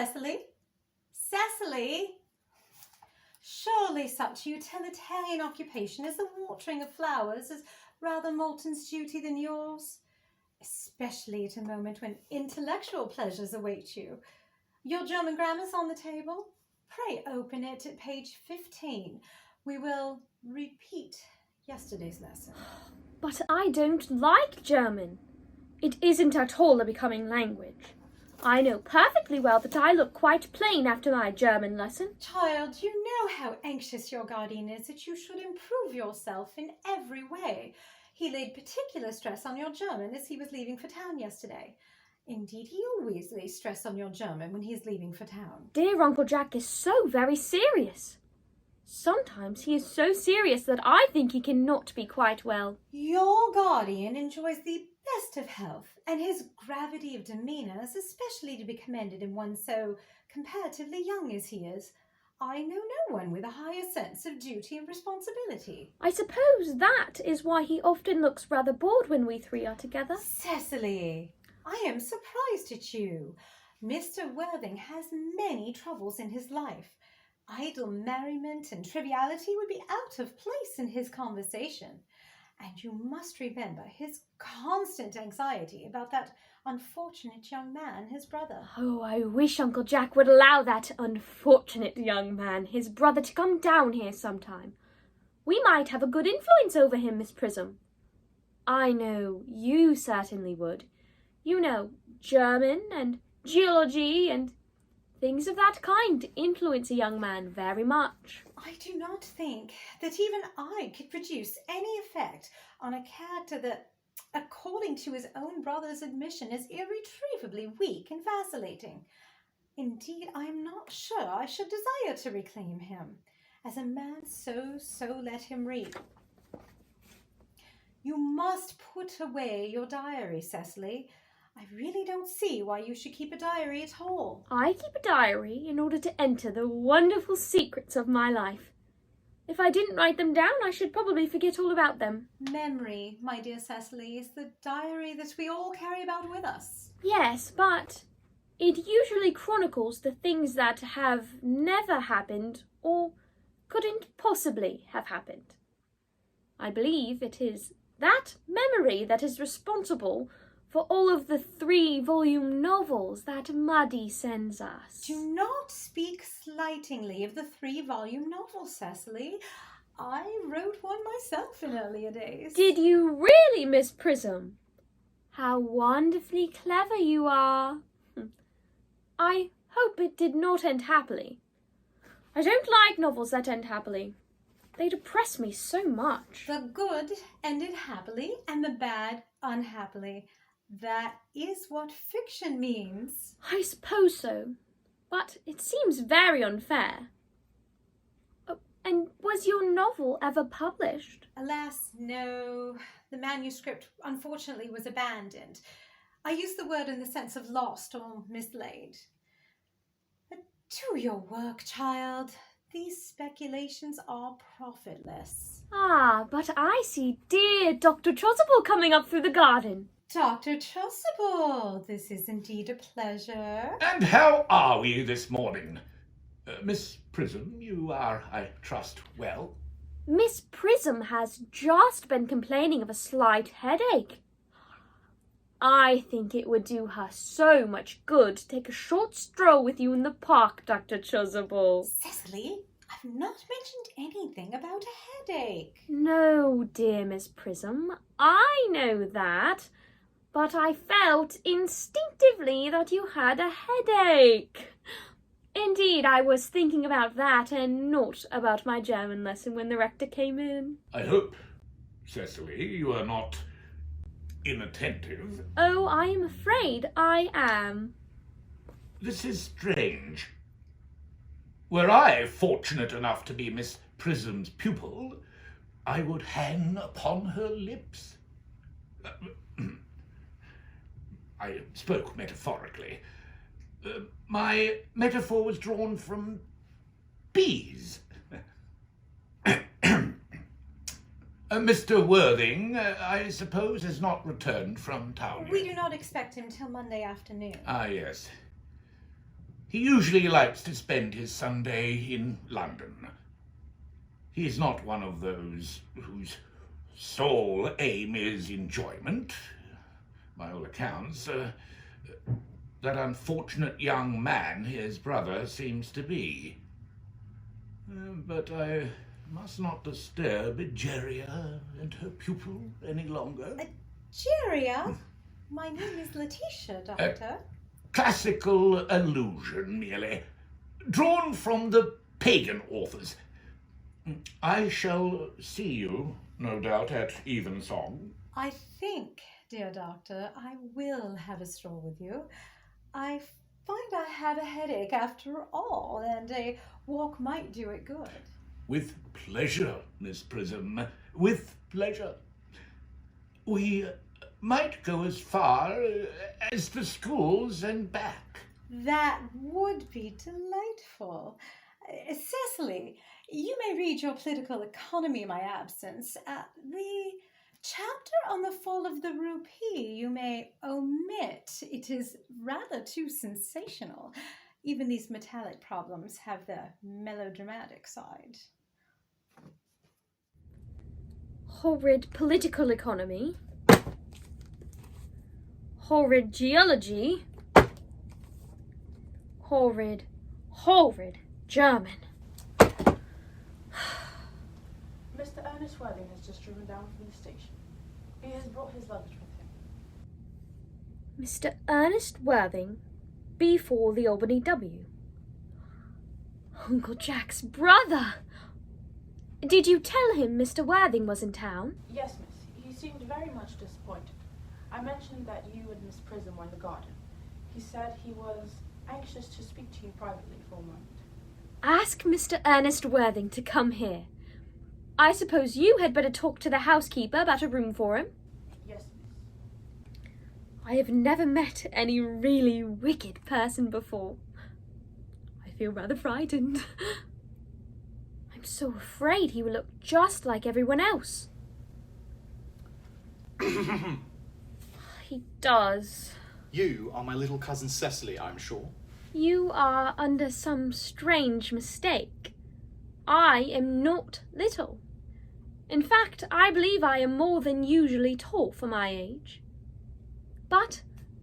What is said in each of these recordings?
Cecily? Cecily? Surely such utilitarian occupation as the watering of flowers is rather Moulton's duty than yours, especially at a moment when intellectual pleasures await you. Your German grammar's on the table. Pray open it at page 15. We will repeat yesterday's lesson. But I don't like German. It isn't at all a becoming language. I know perfectly well that I look quite plain after my German lesson. Child, you know how anxious your guardian is that you should improve yourself in every way. He laid particular stress on your German as he was leaving for town yesterday. Indeed, he always lays stress on your German when he is leaving for town. Dear Uncle Jack is so very serious. Sometimes he is so serious that I think he cannot be quite well. Your guardian enjoys the best of health, and his gravity of demeanour is especially to be commended in one so comparatively young as he is. I know no one with a higher sense of duty and responsibility. I suppose that is why he often looks rather bored when we three are together. Cecily, I am surprised at you. Mr. Worthing has many troubles in his life. Idle merriment and triviality would be out of place in his conversation. And you must remember his constant anxiety about that unfortunate young man, his brother. Oh, I wish Uncle Jack would allow that unfortunate young man, his brother, to come down here sometime. We might have a good influence over him, Miss Prism. I know you certainly would. You know, German and geology and things of that kind influence a young man very much. I do not think that even I could produce any effect on a character that, according to his own brother's admission, is irretrievably weak and vacillating. Indeed, I am not sure I should desire to reclaim him. As a man so let him read. You must put away your diary, Cecily. I really don't see why you should keep a diary at all. I keep a diary in order to enter the wonderful secrets of my life. If I didn't write them down, I should probably forget all about them. Memory, my dear Cecily, is the diary that we all carry about with us. Yes, but it usually chronicles the things that have never happened or couldn't possibly have happened. I believe it is that memory that is responsible for all of the 3-volume novels that Muddy sends us. Do not speak slightingly of the 3-volume novel, Cecily. I wrote one myself in earlier days. Did you really, Miss Prism? How wonderfully clever you are. I hope it did not end happily. I don't like novels that end happily. They depress me so much. The good ended happily and the bad unhappily. That is what fiction means. I suppose so, but it seems very unfair. Oh, and was your novel ever published? Alas, no. The manuscript, unfortunately, was abandoned. I use the word in the sense of lost or mislaid. But do your work, child. These speculations are profitless. Ah, but I see dear Dr. Chasuble coming up through the garden. Dr. Chasuble, this is indeed a pleasure. And how are we this morning? Miss Prism, you are, I trust, well? Miss Prism has just been complaining of a slight headache. I think it would do her so much good to take a short stroll with you in the park, Dr. Chasuble. Cecily, I've not mentioned anything about a headache. No, dear Miss Prism, I know that. But I felt instinctively that you had a headache. Indeed, I was thinking about that and not about my German lesson when the rector came in. I hope, Cecily, you are not inattentive. Oh, I am afraid I am. This is strange. Were I fortunate enough to be Miss Prism's pupil, I would hang upon her lips. I spoke metaphorically. My metaphor was drawn from bees. Mr. Worthing, I suppose, has not returned from town yet. We do not expect him till Monday afternoon. Ah, yes. He usually likes to spend his Sunday in London. He's not one of those whose sole aim is enjoyment. By all accounts, that unfortunate young man, his brother, seems to be. But I must not disturb Egeria and her pupil any longer. Egeria? My name is Letitia, Doctor. Classical allusion, merely, drawn from the pagan authors. I shall see you, no doubt, at evensong. I think, dear Doctor, I will have a stroll with you. I find I have a headache after all, and a walk might do it good. With pleasure, Miss Prism, with pleasure. We might go as far as the schools and back. That would be delightful. Cecily, you may read your political economy in my absence. The chapter on the fall of the rupee you may omit. It is rather too sensational. Even these metallic problems have their melodramatic side. Horrid political economy. Horrid geology. Horrid German. Mr. Ernest Worthing has just driven down from the station. He has brought his luggage with him. Mr. Ernest Worthing, B4 the Albany W. Uncle Jack's brother! Did you tell him Mr. Worthing was in town? Yes, miss. He seemed very much disappointed. I mentioned that you and Miss Prism were in the garden. He said he was anxious to speak to you privately for a moment. Ask Mr. Ernest Worthing to come here. I suppose you had better talk to the housekeeper about a room for him. Yes, miss. I have never met any really wicked person before. I feel rather frightened. I'm so afraid he will look just like everyone else. He does. You are my little cousin Cecily, I'm sure. You are under some strange mistake. I am not little. In fact, I believe I am more than usually tall for my age. But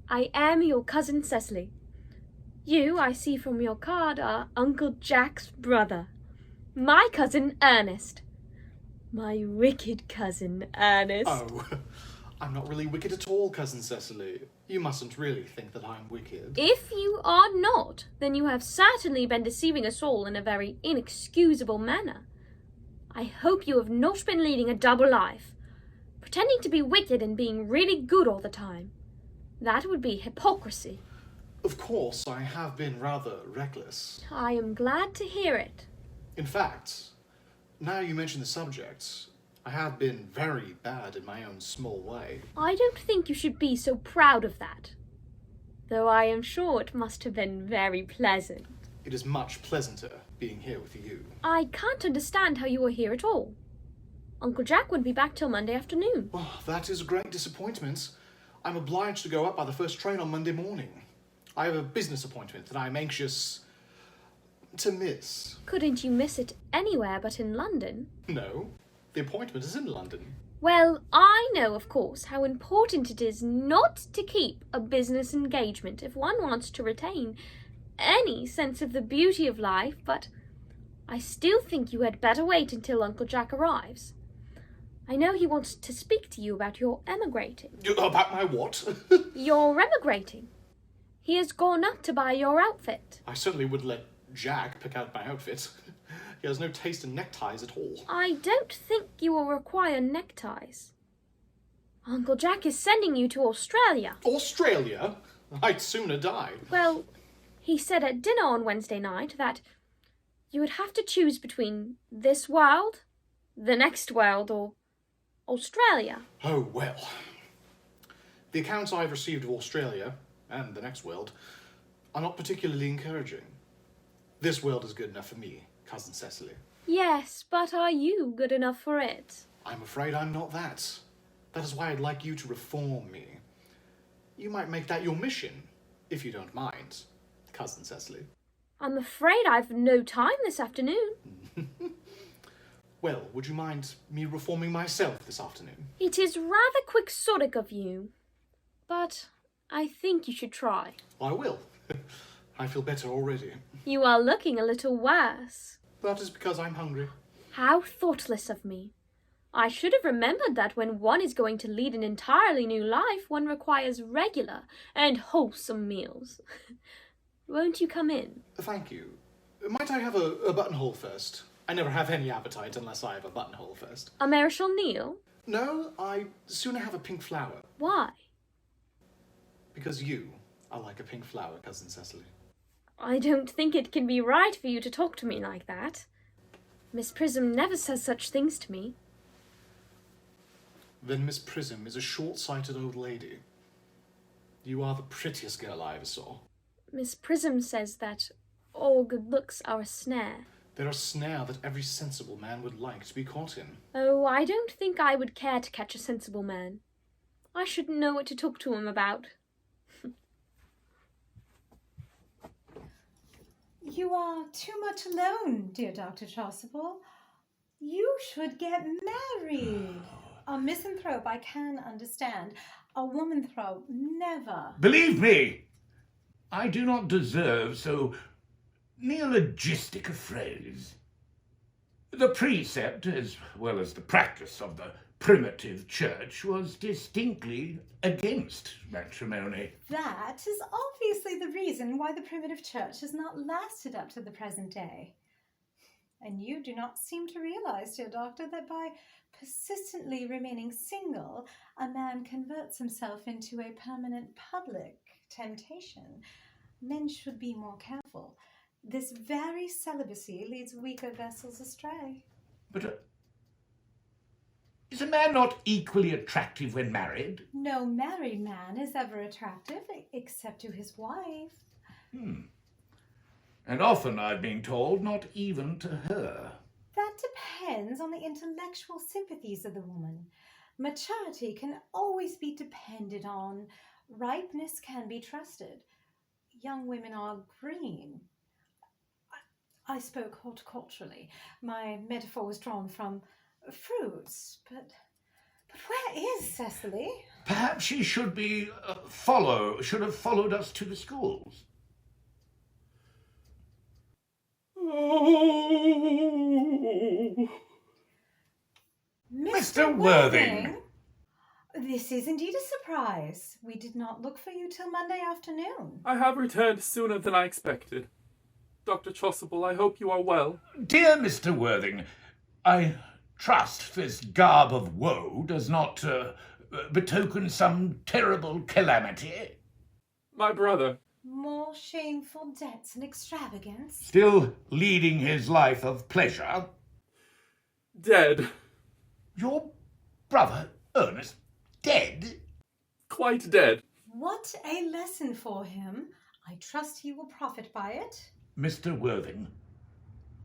I am your cousin Cecily. You, I see from your card, are Uncle Jack's brother. My cousin Ernest. My wicked cousin Ernest. Oh, I'm not really wicked at all, cousin Cecily. You mustn't really think that I'm wicked. If you are not, then you have certainly been deceiving us all in a very inexcusable manner. I hope you have not been leading a double life, pretending to be wicked and being really good all the time. That would be hypocrisy. Of course, I have been rather reckless. I am glad to hear it. In fact, now you mention the subject, I have been very bad in my own small way. I don't think you should be so proud of that, though I am sure it must have been very pleasant. It is much pleasanter being here with you. I can't understand how you are here at all. Uncle Jack wouldn't be back till Monday afternoon. Oh, that is a great disappointment. I'm obliged to go up by the first train on Monday morning. I have a business appointment that I'm anxious to miss. Couldn't you miss it anywhere but in London? No, the appointment is in London. Well, I know, of course, how important it is not to keep a business engagement if one wants to retain any sense of the beauty of life, but I still think you had better wait until Uncle Jack arrives. I know he wants to speak to you about your emigrating. About my what? Your emigrating. He has gone up to buy your outfit. I certainly wouldn't let Jack pick out my outfit. He has no taste in neckties at all. I don't think you will require neckties. Uncle Jack is sending you to Australia. Australia? I'd sooner die. Well, he said at dinner on Wednesday night that you would have to choose between this world, the next world, or Australia. Oh, well. The accounts I've received of Australia, and the next world, are not particularly encouraging. This world is good enough for me, cousin Cecily. Yes, but are you good enough for it? I'm afraid I'm not that. That is why I'd like you to reform me. You might make that your mission, if you don't mind, Cousin Cecily. I'm afraid I've no time this afternoon. Well, would you mind me reforming myself this afternoon? It is rather quixotic of you, but I think you should try. I will. I feel better already. You are looking a little worse. That is because I'm hungry. How thoughtless of me. I should have remembered that when one is going to lead an entirely new life, one requires regular and wholesome meals. Won't you come in? Thank you. Might I have a buttonhole first? I never have any appetite unless I have a buttonhole first. A Marischal Neal? No, I sooner have a pink flower. Why? Because you are like a pink flower, Cousin Cecily. I don't think it can be right for you to talk to me like that. Miss Prism never says such things to me. Then Miss Prism is a short-sighted old lady. You are the prettiest girl I ever saw. Miss Prism says that all good looks are a snare. They're a snare that every sensible man would like to be caught in. Oh, I don't think I would care to catch a sensible man. I shouldn't know what to talk to him about. You are too much alone, dear Dr. Chasuble. You should get married. A misanthrope I can understand. A womanthrope, never. Believe me, I do not deserve so neologistic a phrase. The precept, as well as the practice of the primitive church, was distinctly against matrimony. That is obviously the reason why the primitive church has not lasted up to the present day. And you do not seem to realize, dear doctor, that by persistently remaining single, a man converts himself into a permanent public temptation. Men should be more careful. This very celibacy leads weaker vessels astray. But is a man not equally attractive when married? No married man is ever attractive, except to his wife. And often, I've been told, not even to her. That depends on the intellectual sympathies of the woman. Maturity can always be depended on. Ripeness can be trusted. Young women are green. I spoke horticulturally. My metaphor was drawn from fruits, but where is Cecily? Perhaps she should should have followed us to the schools. Mr. Worthing! This is indeed a surprise. We did not look for you till Monday afternoon. I have returned sooner than I expected. Dr. Chasuble, I hope you are well. Dear Mr. Worthing, I trust this garb of woe does not betoken some terrible calamity. My brother. More shameful debts and extravagance. Still leading his life of pleasure. Dead. Your brother, Ernest, dead? Quite dead. What a lesson for him. I trust he will profit by it. Mr. Worthing,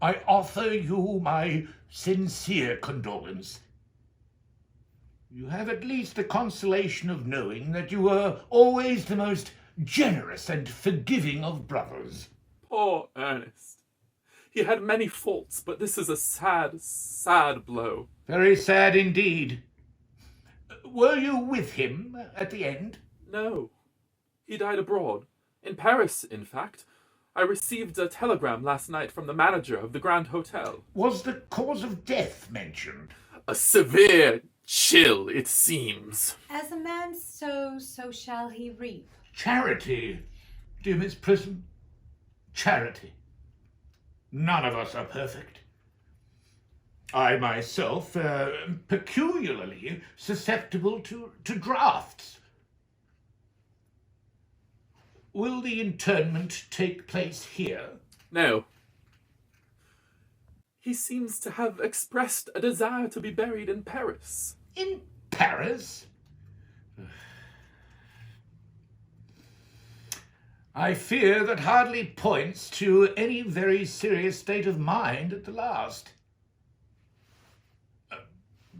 I offer you my sincere condolence. You have at least the consolation of knowing that you were always the most generous and forgiving of brothers. Poor Ernest. He had many faults, but this is a sad, sad blow. Very sad indeed. Were you with him at the end? No. He died abroad. In Paris, in fact. I received a telegram last night from the manager of the Grand Hotel. Was the cause of death mentioned? A severe chill, it seems. As a man sows, so shall he reap. Charity, dear Miss Prism. Charity. None of us are perfect. I myself am peculiarly susceptible to drafts. Will the interment take place here? No. He seems to have expressed a desire to be buried in Paris. In Paris? I fear that hardly points to any very serious state of mind at the last.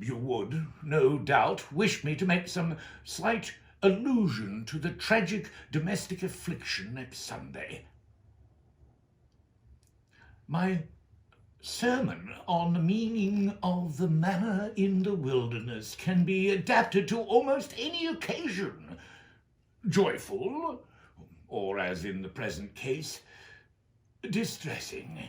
You would, no doubt, wish me to make some slight allusion to the tragic domestic affliction next Sunday. My sermon on the meaning of the manna in the wilderness can be adapted to almost any occasion. Joyful, or as in the present case, distressing.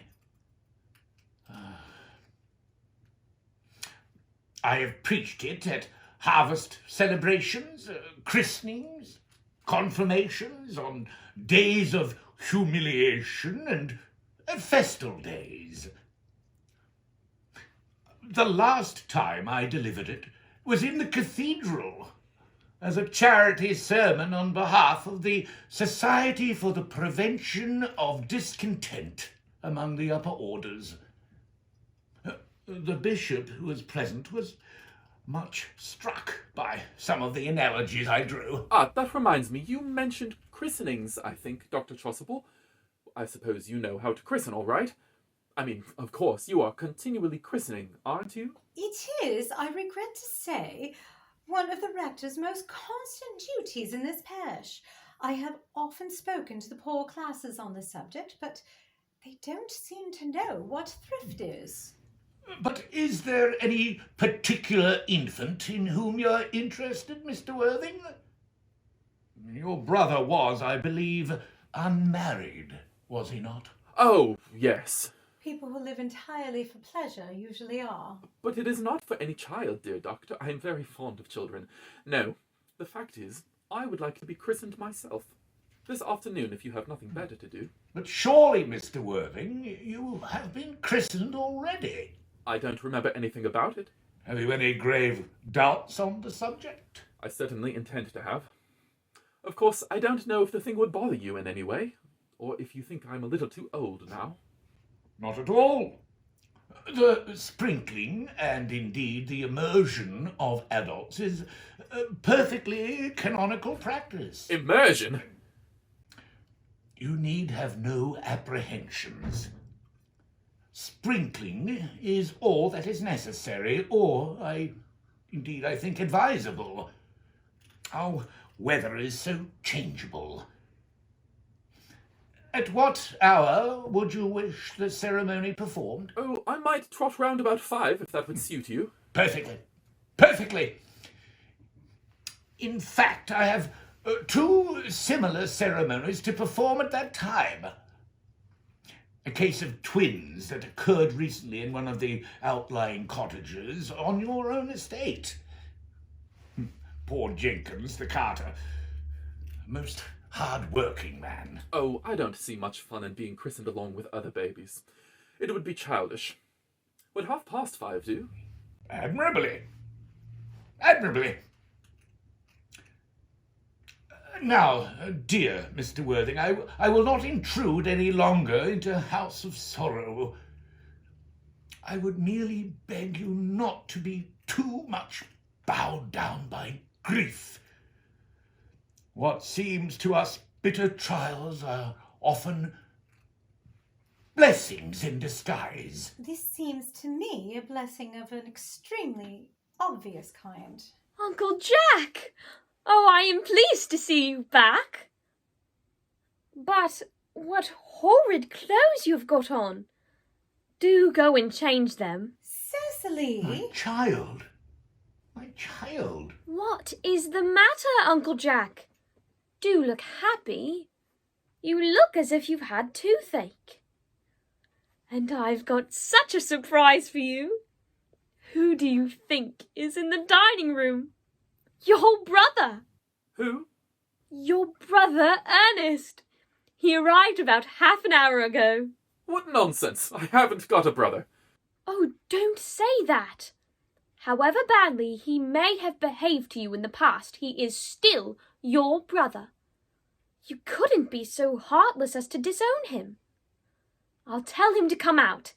I have preached it at harvest celebrations, christenings, confirmations, on days of humiliation, and at festal days. The last time I delivered it was in the cathedral as a charity sermon on behalf of the Society for the Prevention of Discontent among the upper orders. The bishop who was present was much struck by some of the analogies I drew. Ah, that reminds me, you mentioned christenings, I think, Dr. Chasuble. I suppose you know how to christen, all right? I mean, of course, you are continually christening, aren't you? It is, I regret to say, one of the rector's most constant duties in this parish. I have often spoken to the poor classes on the subject, but they don't seem to know what thrift is. But is there any particular infant in whom you're interested, Mr. Worthing? Your brother was, I believe, unmarried, was he not? Oh, yes. People who live entirely for pleasure usually are. But it is not for any child, dear doctor. I am very fond of children. No, the fact is, I would like to be christened myself. This afternoon, if you have nothing better to do. But surely, Mr. Worthing, you have been christened already. I don't remember anything about it. Have you any grave doubts on the subject? I certainly intend to have. Of course, I don't know if the thing would bother you in any way, or if you think I'm a little too old now. Not at all. The sprinkling, and indeed the immersion of adults, is perfectly canonical practice. Immersion? You need have no apprehensions. Sprinkling is all that is necessary, or I think advisable. Our weather is so changeable. At what hour would you wish the ceremony performed? Oh, I might trot round about 5, if that would suit you. Perfectly. Perfectly. In fact, I have 2 similar ceremonies to perform at that time. A case of twins that occurred recently in one of the outlying cottages on your own estate. Poor Jenkins, the carter. A most hard-working man. Oh, I don't see much fun in being christened along with other babies. It would be childish. Would 5:30 do? Admirably. Admirably. Now, dear Mr. Worthing, I will not intrude any longer into a house of sorrow. I would merely beg you not to be too much bowed down by grief. What seems to us bitter trials are often blessings in disguise. This seems to me a blessing of an extremely obvious kind. Uncle Jack! Oh, I am pleased to see you back. But what horrid clothes you've got on. Do go and change them. Cecily! My child. My child. What is the matter, Uncle Jack? Do look happy. You look as if you've had toothache. And I've got such a surprise for you. Who do you think is in the dining room? Your brother. Who? Your brother, Ernest. He arrived about half an hour ago. What nonsense! I haven't got a brother. Oh, don't say that. However badly he may have behaved to you in the past, he is still your brother. You couldn't be so heartless as to disown him. I'll tell him to come out,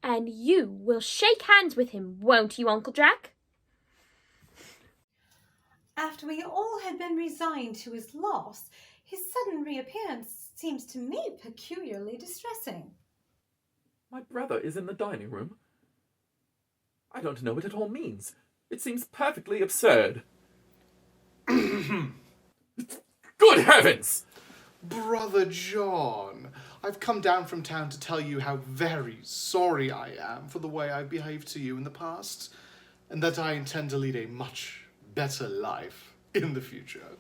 and you will shake hands with him, won't you, Uncle Jack? After we all had been resigned to his loss, his sudden reappearance seems to me peculiarly distressing. My brother is in the dining room? I don't know what it all means. It seems perfectly absurd. Good heavens! Brother John, I've come down from town to tell you how very sorry I am for the way I behaved to you in the past, and that I intend to lead a much better life in the future.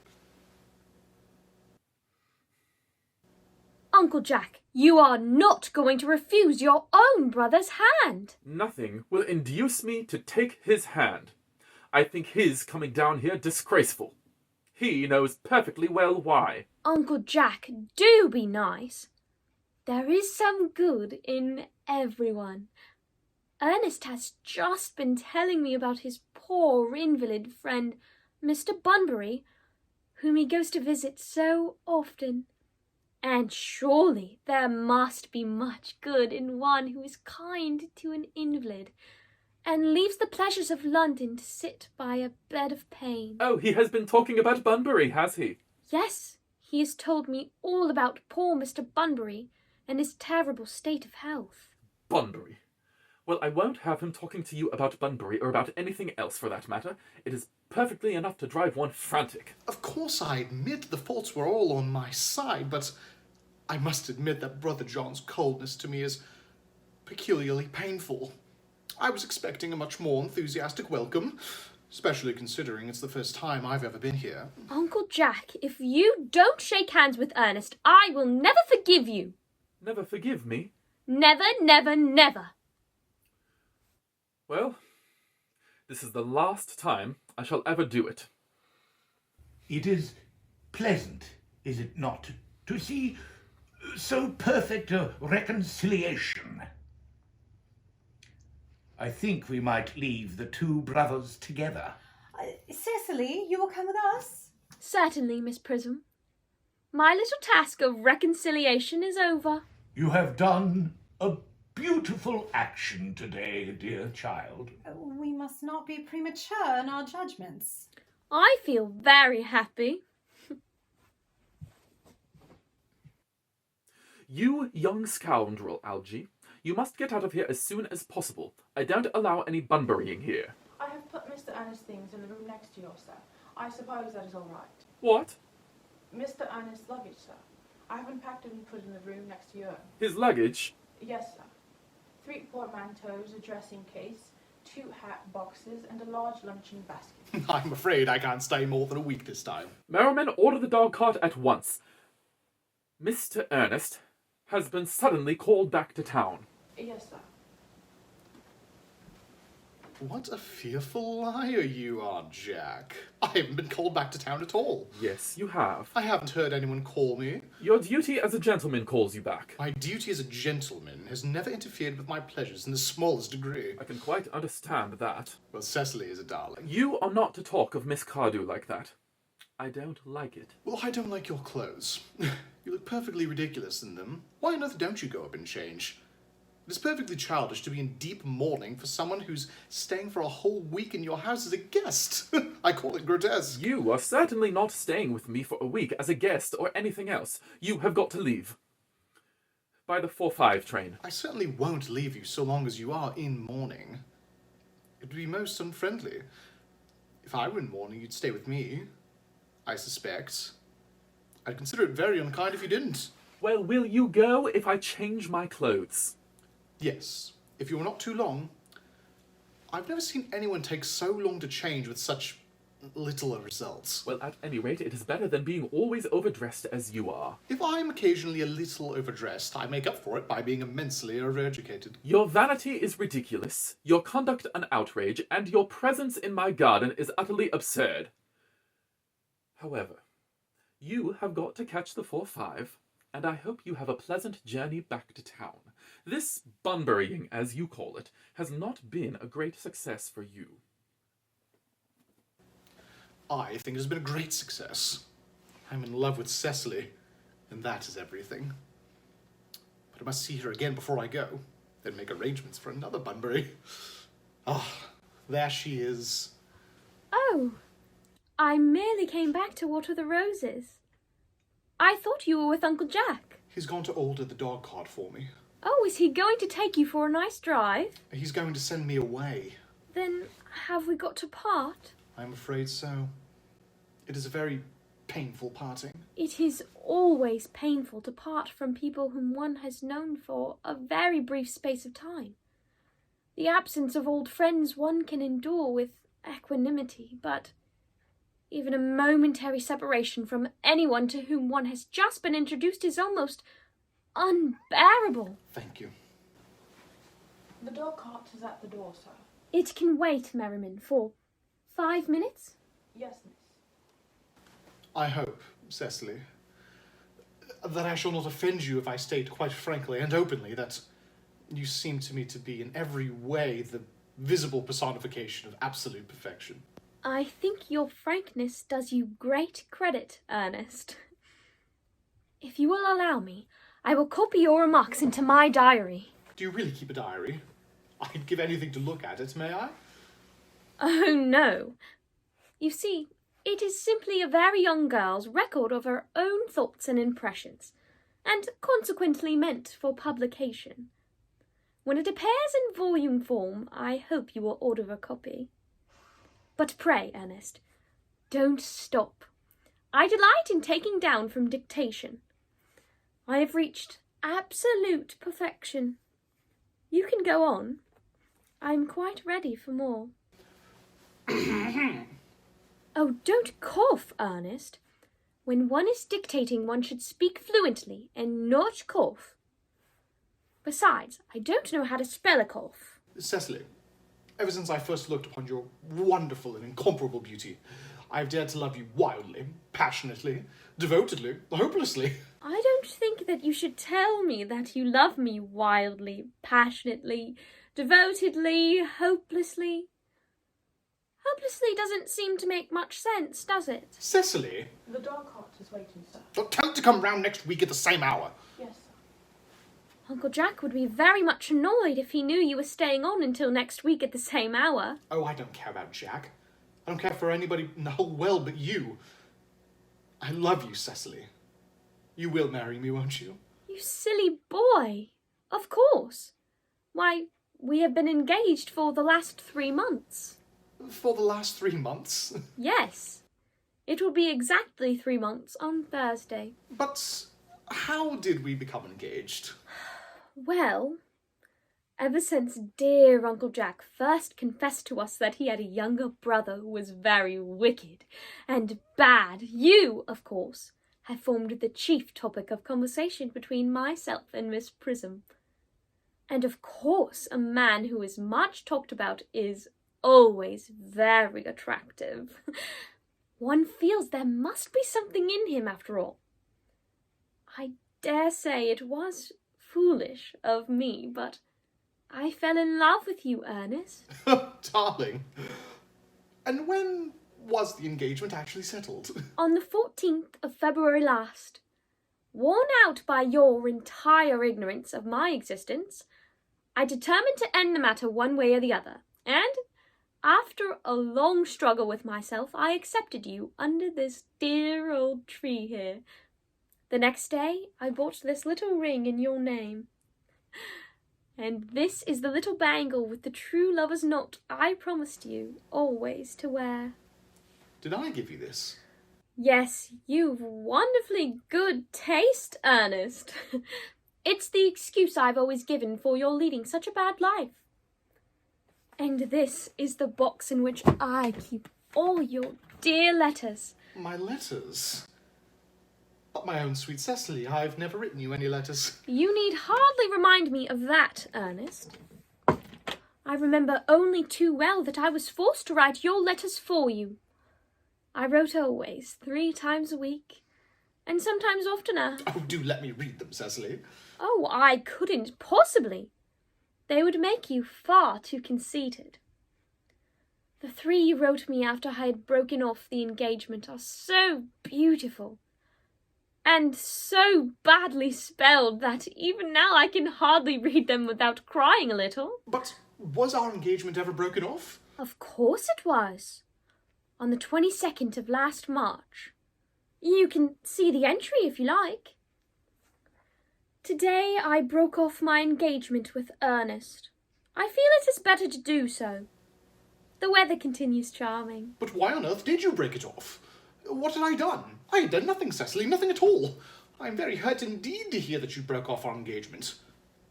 Uncle Jack, you are not going to refuse your own brother's hand. Nothing will induce me to take his hand. I think his coming down here disgraceful. He knows perfectly well why. Uncle Jack, do be nice. There is some good in everyone. Ernest has just been telling me about his poor invalid friend, Mr. Bunbury, whom he goes to visit so often. And surely there must be much good in one who is kind to an invalid, and leaves the pleasures of London to sit by a bed of pain. Oh, he has been talking about Bunbury, has he? Yes, he has told me all about poor Mr. Bunbury and his terrible state of health. Bunbury. Well, I won't have him talking to you about Bunbury or about anything else for that matter. It is perfectly enough to drive one frantic. Of course I admit the faults were all on my side, but I must admit that Brother John's coldness to me is peculiarly painful. I was expecting a much more enthusiastic welcome, especially considering it's the first time I've ever been here. Uncle Jack, if you don't shake hands with Ernest, I will never forgive you. Never forgive me? Never, never, never. Well, this is the last time I shall ever do it. It is pleasant, is it not, to see so perfect a reconciliation. I think we might leave the two brothers together. Cecily, you will come with us? Certainly, Miss Prism. My little task of reconciliation is over. You have done a beautiful action today, dear child. We must not be premature in our judgments. I feel very happy. You young scoundrel, Algy. You must get out of here as soon as possible. I don't allow any Bunburying here. I have put Mr. Ernest's things in the room next to yours, sir. I suppose that is all right. What? Mr. Ernest's luggage, sir. I have unpacked it and put it in the room next to your own. His luggage? Yes, sir. 3 portmanteaus, a dressing case, 2 hat boxes, and a large luncheon basket. I'm afraid I can't stay more than a week this time. Merriman, order the dog cart at once. Mr. Ernest has been suddenly called back to town. Yes, sir. What a fearful liar you are, Jack. I haven't been called back to town at all. Yes, you have. I haven't heard anyone call me. Your duty as a gentleman calls you back. My duty as a gentleman has never interfered with my pleasures in the smallest degree. I can quite understand that. Well, Cecily is a darling. You are not to talk of Miss Cardew like that. I don't like it. Well, I don't like your clothes. You look perfectly ridiculous in them. Why on earth don't you go up and change? It is perfectly childish to be in deep mourning for someone who's staying for a whole week in your house as a guest. I call it grotesque. You are certainly not staying with me for a week as a guest or anything else. You have got to leave. By the 4:05 train. I certainly won't leave you so long as you are in mourning. It would be most unfriendly. If I were in mourning, you'd stay with me, I suspect. I'd consider it very unkind if you didn't. Well, will you go if I change my clothes? Yes, if you were not too long. I've never seen anyone take so long to change with such little results. Well, at any rate, it is better than being always overdressed as you are. If I am occasionally a little overdressed, I make up for it by being immensely overeducated. Your vanity is ridiculous, your conduct an outrage, and your presence in my garden is utterly absurd. However, you have got to catch the 4:05, and I hope you have a pleasant journey back to town. This Bunburying, as you call it, has not been a great success for you. I think it has been a great success. I'm in love with Cecily, and that is everything. But I must see her again before I go, then make arrangements for another Bunbury. Ah, there she is. Oh, I merely came back to water the roses. I thought you were with Uncle Jack. He's gone to order the dog cart for me. Oh, is he going to take you for a nice drive? He's going to send me away. Then have we got to part? I'm afraid so. It is a very painful parting. It is always painful to part from people whom one has known for a very brief space of time. The absence of old friends one can endure with equanimity, but even a momentary separation from anyone to whom one has just been introduced is almost unbearable. Thank you. The dog cart is at the door, sir. It can wait, Merriman, for 5 minutes? Yes, miss. I hope, Cecily, that I shall not offend you if I state quite frankly and openly that you seem to me to be in every way the visible personification of absolute perfection. I think your frankness does you great credit, Ernest. If you will allow me, I will copy your remarks into my diary. Do you really keep a diary? I'd give anything to look at it, may I? Oh, no. You see, it is simply a very young girl's record of her own thoughts and impressions, and consequently meant for publication. When it appears in volume form, I hope you will order a copy. But pray, Ernest, don't stop. I delight in taking down from dictation. I have reached absolute perfection. You can go on. I'm quite ready for more. Oh, don't cough, Ernest. When one is dictating, one should speak fluently and not cough. Besides, I don't know how to spell a cough. Cecily, ever since I first looked upon your wonderful and incomparable beauty, I have dared to love you wildly, passionately, devotedly, hopelessly. I don't think that you should tell me that you love me wildly, passionately, devotedly, hopelessly. Hopelessly doesn't seem to make much sense, does it? Cecily! The dog cart is waiting, sir. Tell it to come round next week at the same hour. Yes, sir. Uncle Jack would be very much annoyed if he knew you were staying on until next week at the same hour. Oh, I don't care about Jack. I don't care for anybody in the whole world but you. I love you, Cecily. You will marry me, won't you? You silly boy. Of course. Why, we have been engaged for the last 3 months. For the last 3 months? Yes. It will be exactly 3 months on Thursday. But how did we become engaged? Well, ever since dear Uncle Jack first confessed to us that he had a younger brother who was very wicked and bad, you, of course, have formed the chief topic of conversation between myself and Miss Prism. And of course, a man who is much talked about is always very attractive. One feels there must be something in him after all. I dare say it was foolish of me, but I fell in love with you, Ernest. Darling. And when was the engagement actually settled? On the 14th of February last. Worn out by your entire ignorance of my existence, I determined to end the matter one way or the other, and after a long struggle with myself, I accepted you under this dear old tree here. The next day, I bought this little ring in your name. And this is the little bangle with the true lover's knot I promised you always to wear. Did I give you this? Yes, you've wonderfully good taste, Ernest. It's the excuse I've always given for your leading such a bad life. And this is the box in which I keep all your dear letters. My letters? But my own sweet Cecily, I've never written you any letters. You need hardly remind me of that, Ernest. I remember only too well that I was forced to write your letters for you. I wrote always, 3 times a week, and sometimes oftener. Oh, do let me read them, Cecily. Oh, I couldn't possibly. They would make you far too conceited. The 3 you wrote me after I had broken off the engagement are so beautiful, and so badly spelled that even now I can hardly read them without crying a little. But was our engagement ever broken off? Of course it was. On the 22nd of last March. You can see the entry if you like. Today I broke off my engagement with Ernest. I feel it is better to do so. The weather continues charming. But why on earth did you break it off? What had I done? I had done nothing, Cecily, nothing at all. I am very hurt indeed to hear that you broke off our engagement,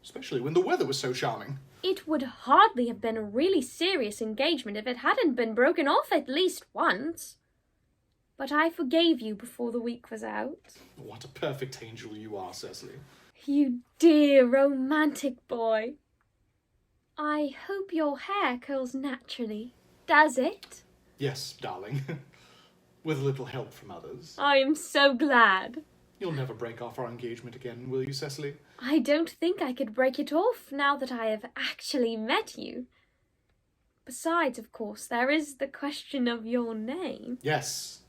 especially when the weather was so charming. It would hardly have been a really serious engagement if it hadn't been broken off at least once. But I forgave you before the week was out. What a perfect angel you are, Cecily. You dear romantic boy. I hope your hair curls naturally. Does it? Yes, darling. With a little help from others. I am so glad. You'll never break off our engagement again, will you, Cecily? I don't think I could break it off now that I have actually met you. Besides, of course, there is the question of your name. Yes,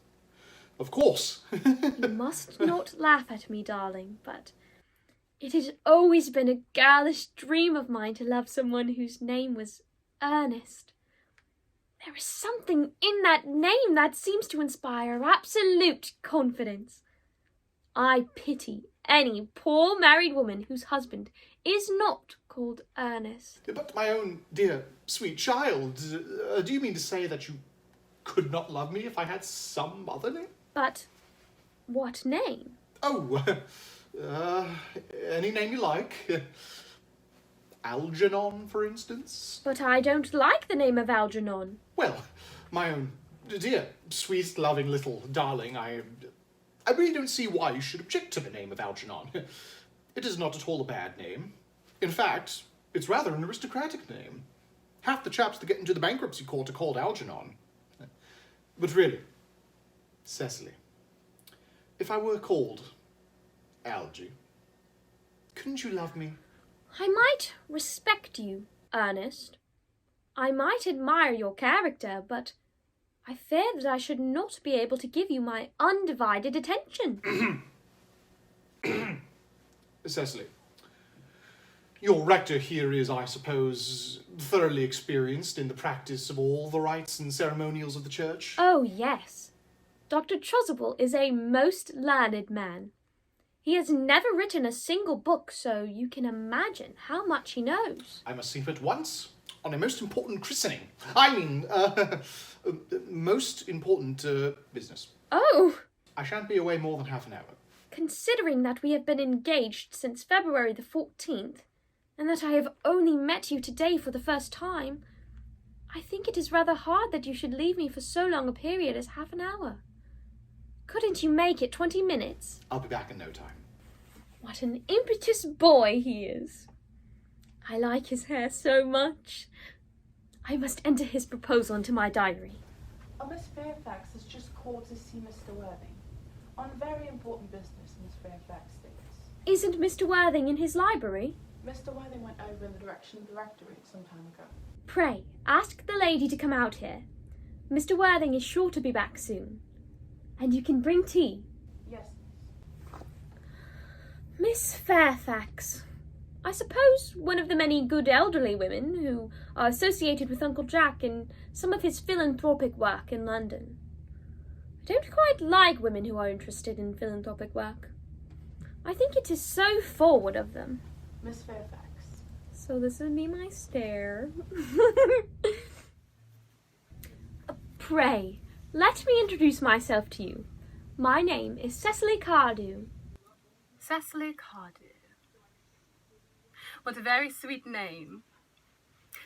of course. You must not laugh at me, darling, but it has always been a girlish dream of mine to love someone whose name was Ernest. There is something in that name that seems to inspire absolute confidence. I pity any poor married woman whose husband is not called Ernest. But my own dear, sweet child, do you mean to say that you could not love me if I had some other name? But what name? Oh, any name you like. Algernon, for instance? But I don't like the name of Algernon. Well, my own dear, sweet, loving little darling, I really don't see why you should object to the name of Algernon. It is not at all a bad name. In fact, it's rather an aristocratic name. Half the chaps that get into the bankruptcy court are called Algernon. But really, Cecily, if I were called Algie, couldn't you love me? I might respect you, Ernest. I might admire your character, but I fear that I should not be able to give you my undivided attention. Cecily, your rector here is, I suppose, thoroughly experienced in the practice of all the rites and ceremonials of the church? Oh, yes. Dr. Chasuble is a most learned man. He has never written a single book, so you can imagine how much he knows. I must see him at once on a most important christening. Most important business. Oh! I shan't be away more than half an hour. Considering that we have been engaged since February the 14th, and that I have only met you today for the first time, I think it is rather hard that you should leave me for so long a period as half an hour. Couldn't you make it 20 minutes? I'll be back in no time. What an impetuous boy he is. I like his hair so much. I must enter his proposal into my diary. Miss Fairfax has just called to see Mr. Worthing. On very important business, Miss Fairfax states. Isn't Mr. Worthing in his library? Mr. Worthing went over in the direction of the rectory some time ago. Pray, ask the lady to come out here. Mr. Worthing is sure to be back soon. And you can bring tea. Yes, Miss Fairfax. I suppose one of the many good elderly women who are associated with Uncle Jack in some of his philanthropic work in London. I don't quite like women who are interested in philanthropic work. I think it is so forward of them. Miss Fairfax. So this would be my stare. Pray, let me introduce myself to you. My name is Cecily Cardew. Cecily Cardew. What a very sweet name.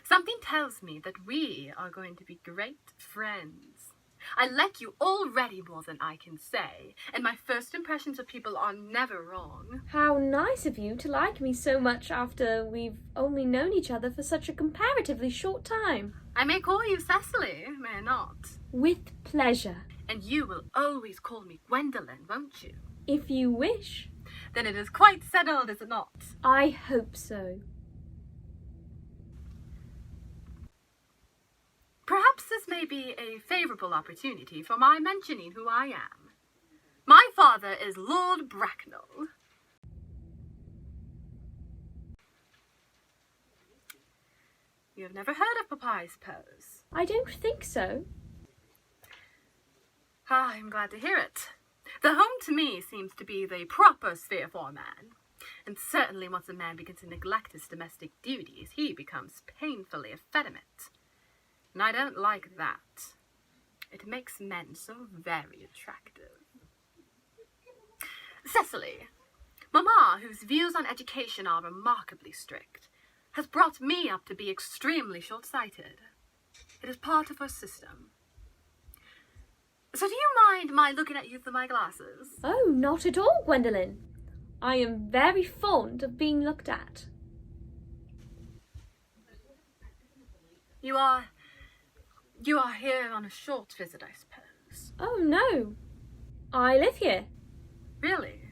Something tells me that we are going to be great friends. I like you already more than I can say, and my first impressions of people are never wrong. How nice of you to like me so much after we've only known each other for such a comparatively short time. I may call you Cecily, may I not? With pleasure. And you will always call me Gwendolen, won't you? If you wish. Then it is quite settled, is it not? I hope so. Perhaps this may be a favourable opportunity for my mentioning who I am. My father is Lord Bracknell. You have never heard of Papa, I suppose? I don't think so. Ah, I'm glad to hear it. The home to me seems to be the proper sphere for a man. And certainly once a man begins to neglect his domestic duties, he becomes painfully effeminate. And I don't like that. It makes men so very attractive. Cecily, Mamma, whose views on education are remarkably strict, has brought me up to be extremely short-sighted. It is part of her system. So do you mind my looking at you through my glasses? Oh, not at all, Gwendolen. I am very fond of being looked at. You are here on a short visit, I suppose. Oh, no. I live here. Really?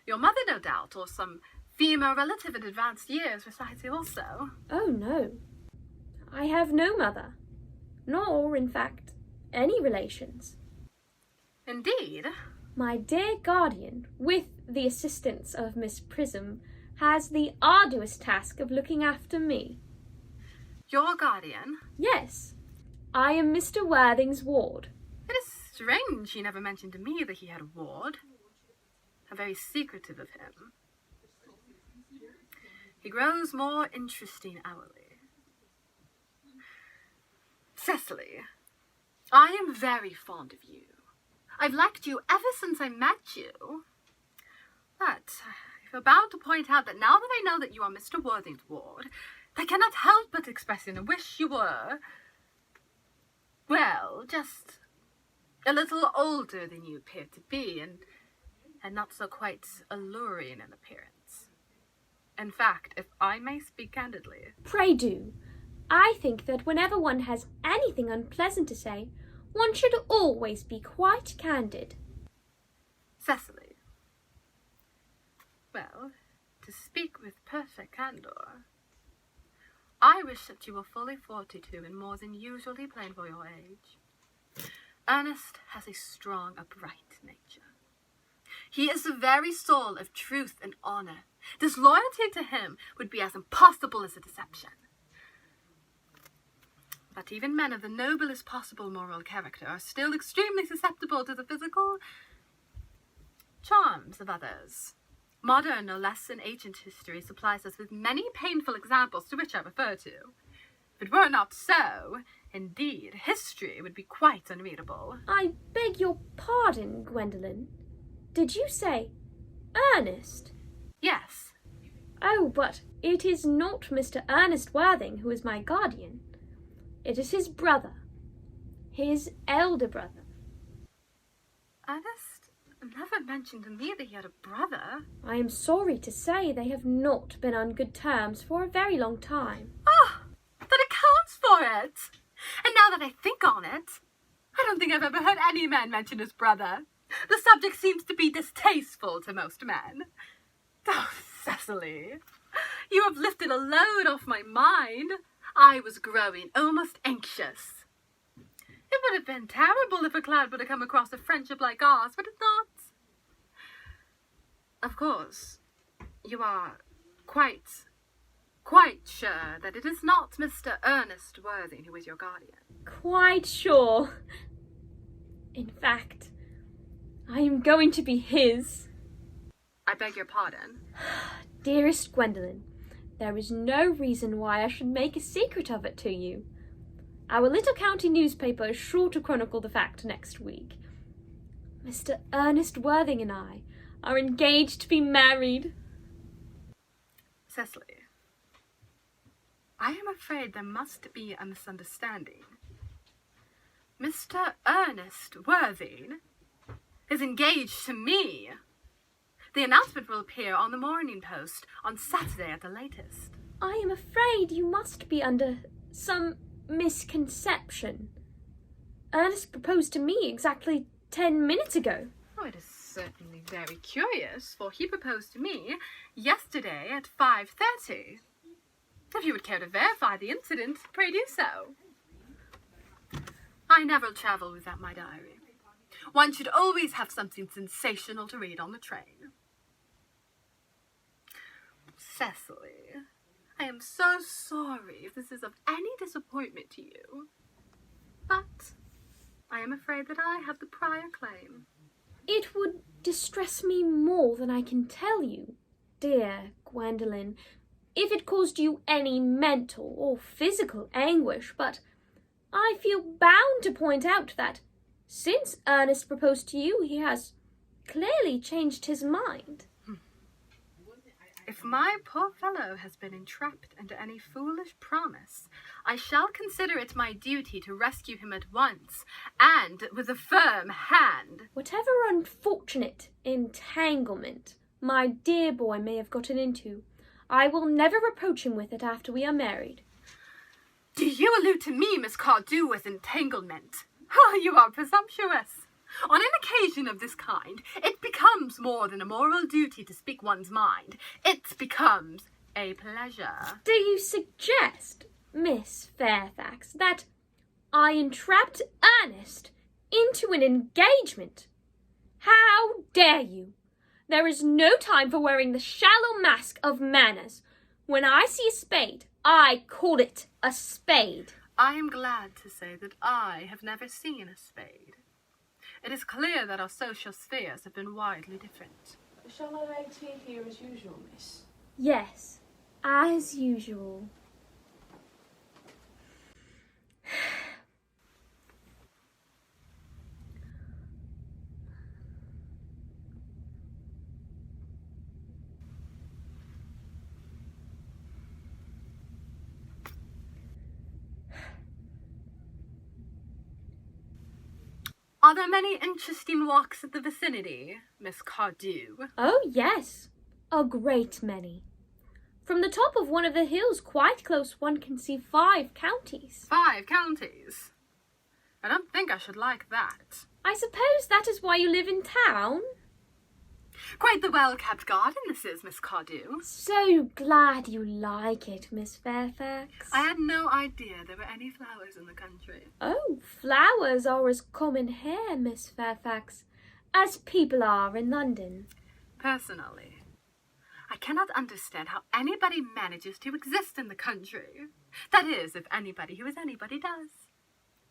Your mother, no doubt, or some female relative in advanced years resides here also. Oh, no. I have no mother, nor, in fact, any relations. Indeed? My dear guardian, with the assistance of Miss Prism, has the arduous task of looking after me. Your guardian? Yes, I am Mr. Worthing's ward. It is strange he never mentioned to me that he had a ward. How very secretive of him. He grows more interesting hourly. Cecily, I am very fond of you. I've liked you ever since I met you. But I feel bound to point out that now that I know that you are Mr. Worthing's ward, I cannot help but expressing a wish you were, well, just a little older than you appear to be, and not so quite alluring in appearance. In fact, if I may speak candidly... Pray do. I think that whenever one has anything unpleasant to say, one should always be quite candid. Cecily. Well, to speak with perfect candor, I wish that you were fully 42 and more than usually plain for your age. Ernest has a strong, upright nature. He is the very soul of truth and honor. Disloyalty to him would be as impossible as a deception. But even men of the noblest possible moral character are still extremely susceptible to the physical charms of others. Modern, no less than ancient history, supplies us with many painful examples to which I refer to. If it were not so, indeed, history would be quite unreadable. I beg your pardon, Gwendolen. Did you say Ernest? Yes. Oh, but it is not Mr. Ernest Worthing who is my guardian. It is his brother, his elder brother. Ernest never mentioned to me that he had a brother. I am sorry to say they have not been on good terms for a very long time. Ah, that accounts for it. And now that I think on it, I don't think I've ever heard any man mention his brother. The subject seems to be distasteful to most men. Oh, Cecily, you have lifted a load off my mind. I was growing almost anxious. It would have been terrible if a cloud would have come across a friendship like ours, but it's not. Of course, you are quite sure that it is not Mr. Ernest Worthing who is your guardian. Quite sure. In fact, I am going to be his. I beg your pardon. Dearest Gwendolen, there is no reason why I should make a secret of it to you. Our little county newspaper is sure to chronicle the fact next week. Mr. Ernest Worthing and I are engaged to be married. Cecily, I am afraid there must be a misunderstanding. Mr. Ernest Worthing is engaged to me. The announcement will appear on the Morning Post on Saturday at the latest. I am afraid you must be under some misconception. Ernest proposed to me exactly 10 minutes ago. Oh, it is certainly very curious, for he proposed to me yesterday at 5:30. If you would care to verify the incident, pray do so. I never travel without my diary. One should always have something sensational to read on the train. Cecily, I am so sorry if this is of any disappointment to you, but I am afraid that I have the prior claim. It would distress me more than I can tell you, dear Gwendolen, if it caused you any mental or physical anguish, but I feel bound to point out that since Ernest proposed to you, he has clearly changed his mind. If my poor fellow has been entrapped into any foolish promise, I shall consider it my duty to rescue him at once, and with a firm hand. Whatever unfortunate entanglement my dear boy may have gotten into, I will never reproach him with it after we are married. Do you allude to me, Miss Cardew, with entanglement? Oh, you are presumptuous. On an occasion of this kind, it becomes more than a moral duty to speak one's mind. It becomes a pleasure. Do you suggest, Miss Fairfax, that I entrapped Ernest into an engagement? How dare you? There is no time for wearing the shallow mask of manners. When I see a spade, I call it a spade. I am glad to say that I have never seen a spade. It is clear that our social spheres have been widely different. Shall I lay tea here as usual, miss? Yes, as usual. Are there many interesting walks in the vicinity, Miss Cardew? Oh, yes, a great many. From the top of one of the hills quite close one can see 5 counties. 5 counties? I don't think I should like that. I suppose that is why you live in town? Quite the well-kept garden this is, Miss Cardew. So glad you like it, Miss Fairfax. I had no idea there were any flowers in the country. Oh, flowers are as common here, Miss Fairfax, as people are in London. Personally, I cannot understand how anybody manages to exist in the country. That is, if anybody who is anybody does.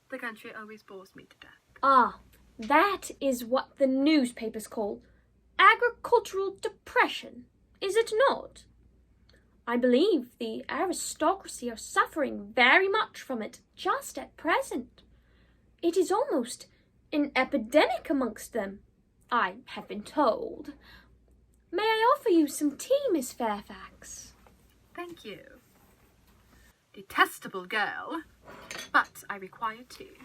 The country always bores me to death. Ah, that is what the newspapers call agricultural depression, is it not? I believe the aristocracy are suffering very much from it just at present. It is almost an epidemic amongst them, I have been told. May I offer you some tea, Miss Fairfax? Thank you. Detestable girl, but I require tea.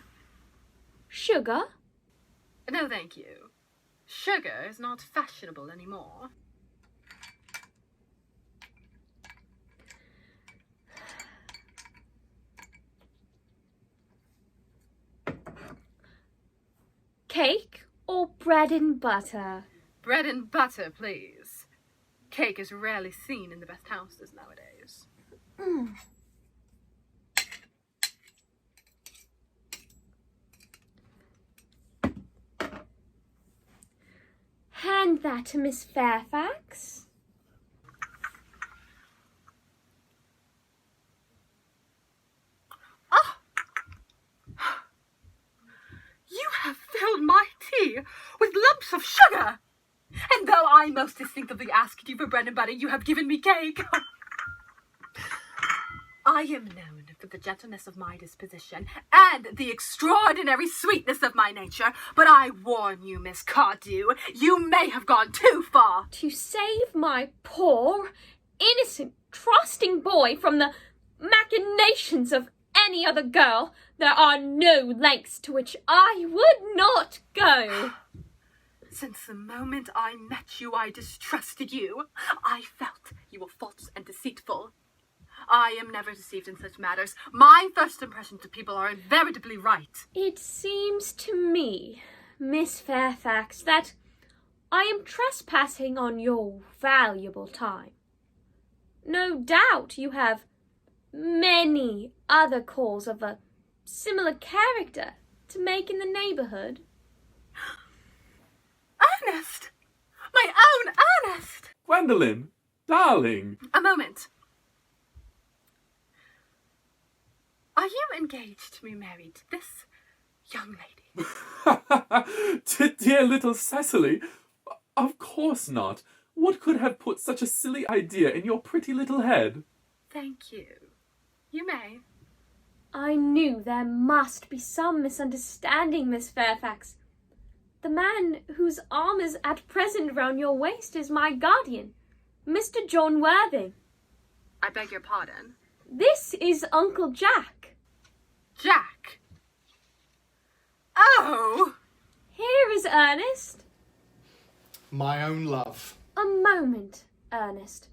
Sugar? No, thank you. Sugar is not fashionable anymore. Cake or bread and butter? Bread and butter, please. Cake is rarely seen in the best houses nowadays. Hand that to Miss Fairfax. Ah! You have filled my tea with lumps of sugar! And though I most distinctly asked you for bread and butter, you have given me cake. I am known for the gentleness of my disposition and the extraordinary sweetness of my nature, but I warn you, Miss Cardew, you may have gone too far. To save my poor, innocent, trusting boy from the machinations of any other girl, there are no lengths to which I would not go. Since the moment I met you, I distrusted you. I felt you were false and deceitful. I am never deceived in such matters. My first impressions of people are invariably right. It seems to me, Miss Fairfax, that I am trespassing on your valuable time. No doubt you have many other calls of a similar character to make in the neighbourhood. Ernest! My own Ernest! Gwendolen, darling. A moment. Are you engaged to be married to this young lady? To dear little Cecily? Of course not. What could have put such a silly idea in your pretty little head? Thank you. You may. I knew there must be some misunderstanding, Miss Fairfax. The man whose arm is at present round your waist is my guardian, Mr. John Worthing. I beg your pardon. This is Uncle Jack. Jack! Oh! Here is Ernest. My own love. A moment, Ernest.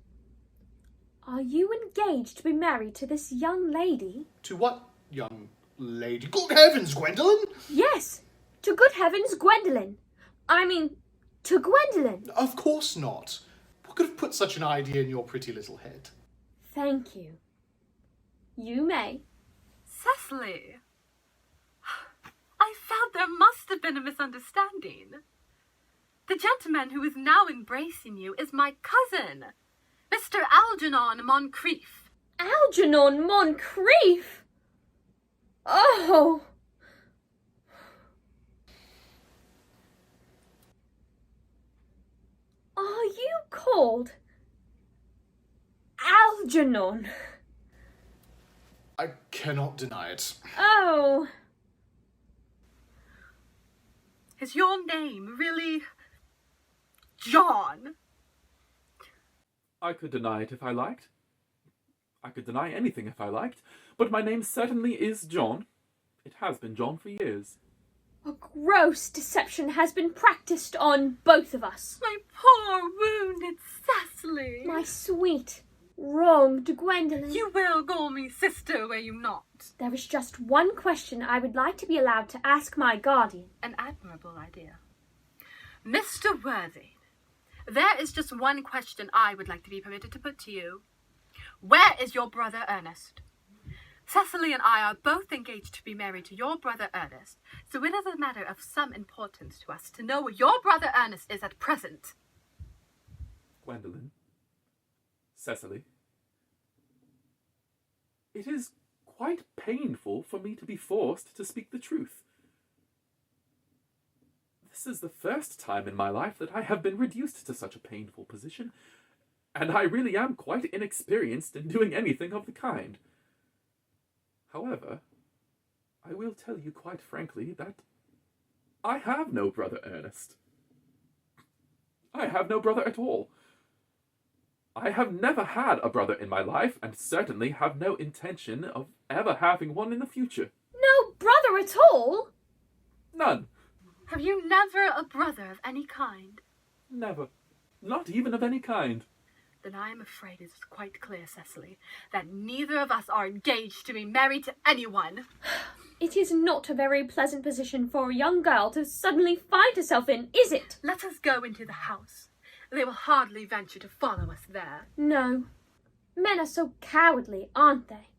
Are you engaged to be married to this young lady? To what young lady? Good heavens, Gwendolen! Yes, to good heavens, Gwendolen. I mean, to Gwendolen. Of course not. What could have put such an idea in your pretty little head? Thank you. You may. Cecily! I felt there must have been a misunderstanding. The gentleman who is now embracing you is my cousin, Mr. Algernon Moncrief. Algernon Moncrief? Oh! Are you called Algernon? I cannot deny it. Oh. Is your name really John? I could deny it if I liked. I could deny anything if I liked, but my name certainly is John. It has been John for years. A gross deception has been practiced on both of us. My poor wounded Cecily. My sweet, wronged Gwendolen. You will call me sister, will you not? There is just one question I would like to be allowed to ask my guardian. An admirable idea. Mr. Worthing, there is just one question I would like to be permitted to put to you. Where is your brother Ernest? Cecily and I are both engaged to be married to your brother Ernest, so it is a matter of some importance to us to know where your brother Ernest is at present. Gwendolen. Cecily. It is quite painful for me to be forced to speak the truth. This is the first time in my life that I have been reduced to such a painful position, and I really am quite inexperienced in doing anything of the kind. However, I will tell you quite frankly that I have no brother Ernest. I have no brother at all. I have never had a brother in my life, and certainly have no intention of ever having one in the future. No brother at all? None. Have you never a brother of any kind? Never. Not even of any kind. Then I am afraid it is quite clear, Cecily, that neither of us are engaged to be married to anyone. It is not a very pleasant position for a young girl to suddenly find herself in, is it? Let us go into the house. They will hardly venture to follow us there. No. Men are so cowardly, aren't they?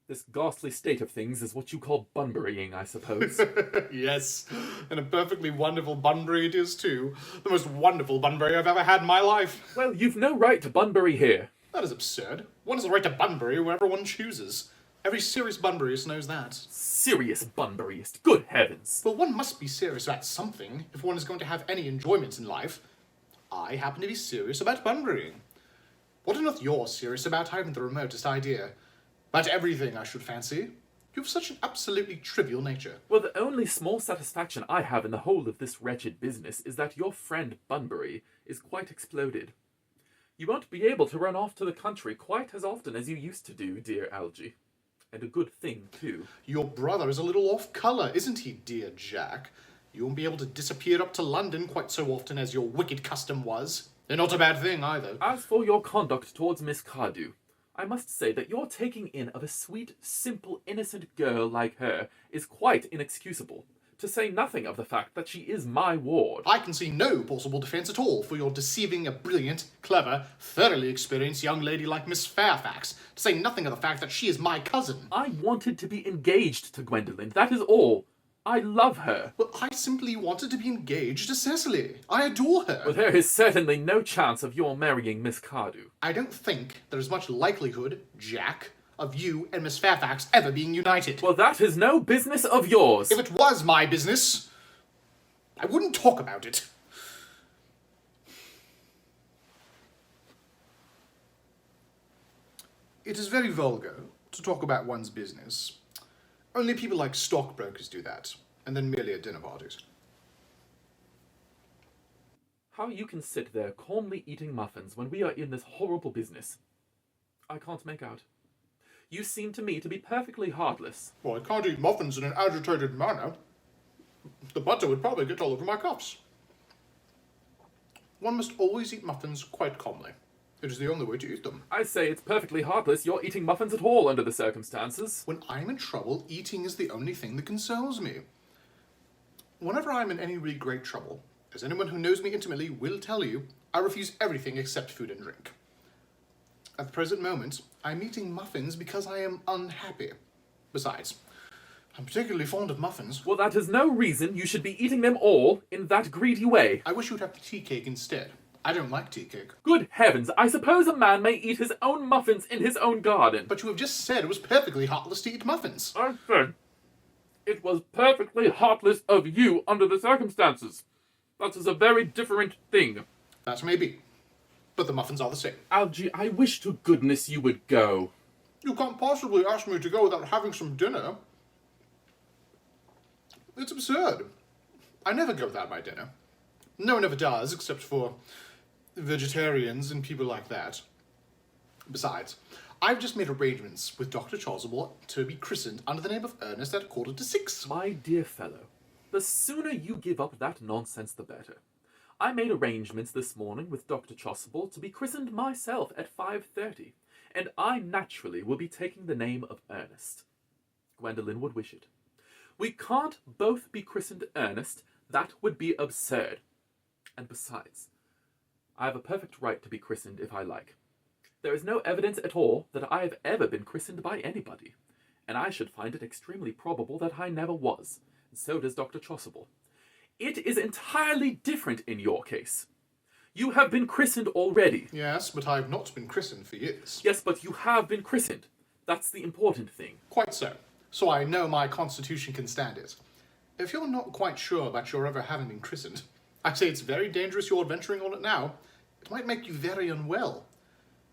This ghastly state of things is what you call bunburying, I suppose. Yes, and a perfectly wonderful Bunbury it is too. The most wonderful Bunbury I've ever had in my life. Well, you've no right to Bunbury here. That is absurd. One has the right to Bunbury wherever one chooses. Every serious Bunburyist knows that. Serious Bunburyist, good heavens. Well, one must be serious about something if one is going to have any enjoyment in life. I happen to be serious about Bunburying. What on earth you're serious about, I haven't the remotest idea. About everything, I should fancy. You have such an absolutely trivial nature. Well, the only small satisfaction I have in the whole of this wretched business is that your friend Bunbury is quite exploded. You won't be able to run off to the country quite as often as you used to do, dear Algy. And a good thing, too. Your brother is a little off colour, isn't he, dear Jack? You won't be able to disappear up to London quite so often as your wicked custom was. And not a bad thing, either. As for your conduct towards Miss Cardew, I must say that your taking in of a sweet, simple, innocent girl like her is quite inexcusable, to say nothing of the fact that she is my ward. I can see no possible defence at all for your deceiving a brilliant, clever, thoroughly experienced young lady like Miss Fairfax, to say nothing of the fact that she is my cousin. I wanted to be engaged to Gwendolen, that is all. I love her. Well, I simply wanted to be engaged to Cecily. I adore her. But there is certainly no chance of your marrying Miss Cardew. I don't think there is much likelihood, Jack, of you and Miss Fairfax ever being united. Well, that is no business of yours. If it was my business, I wouldn't talk about it. It is very vulgar to talk about one's business. Only people like stockbrokers do that, and then merely at dinner parties. How you can sit there calmly eating muffins when we are in this horrible business, I can't make out. You seem to me to be perfectly heartless. Well, I can't eat muffins in an agitated manner. The butter would probably get all over my cuffs. One must always eat muffins quite calmly. It is the only way to eat them. I say it's perfectly heartless you're eating muffins at all under the circumstances. When I'm in trouble, eating is the only thing that consoles me. Whenever I'm in any really great trouble, as anyone who knows me intimately will tell you, I refuse everything except food and drink. At the present moment, I'm eating muffins because I am unhappy. Besides, I'm particularly fond of muffins. Well, that is no reason you should be eating them all in that greedy way. I wish you'd have the tea cake instead. I don't like tea cake. Good heavens, I suppose a man may eat his own muffins in his own garden. But you have just said it was perfectly heartless to eat muffins. I said it was perfectly heartless of you under the circumstances. That is a very different thing. That may be. But the muffins are the same. Algy, I wish to goodness you would go. You can't possibly ask me to go without having some dinner. It's absurd. I never go without my dinner. No one ever does, except for vegetarians and people like that. Besides, I've just made arrangements with Dr. Chasuble to be christened under the name of Ernest at 5:45. My dear fellow, the sooner you give up that nonsense, the better. I made arrangements this morning with Dr. Chasuble to be christened myself at 5:30, and I naturally will be taking the name of Ernest. Gwendolen would wish it. We can't both be christened Ernest. That would be absurd. And besides, I have a perfect right to be christened if I like. There is no evidence at all that I have ever been christened by anybody, and I should find it extremely probable that I never was, and so does Dr. Chasuble. It is entirely different in your case. You have been christened already. Yes, but I've not been christened for years. Yes, but you have been christened. That's the important thing. Quite so. So I know my constitution can stand it. If you're not quite sure about your ever having been christened, I say it's very dangerous you're venturing on it now. It might make you very unwell.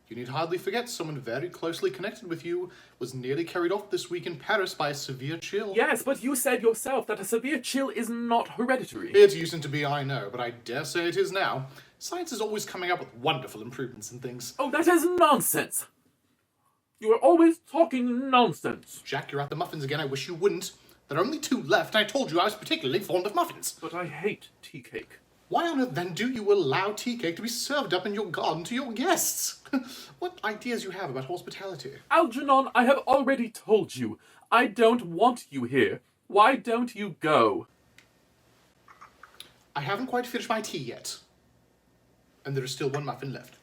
You need hardly forget someone very closely connected with you was nearly carried off this week in Paris by a severe chill. Yes, but you said yourself that a severe chill is not hereditary. It used to be, I know, but I dare say it is now. Science is always coming up with wonderful improvements and things. Oh, that is nonsense! You are always talking nonsense. Jack, you're at the muffins again. I wish you wouldn't. There are only 2 left, and I told you I was particularly fond of muffins. But I hate tea cake. Why on earth then do you allow tea cake to be served up in your garden to your guests? What ideas you have about hospitality? Algernon, I have already told you. I don't want you here. Why don't you go? I haven't quite finished my tea yet. And there is still 1 muffin left.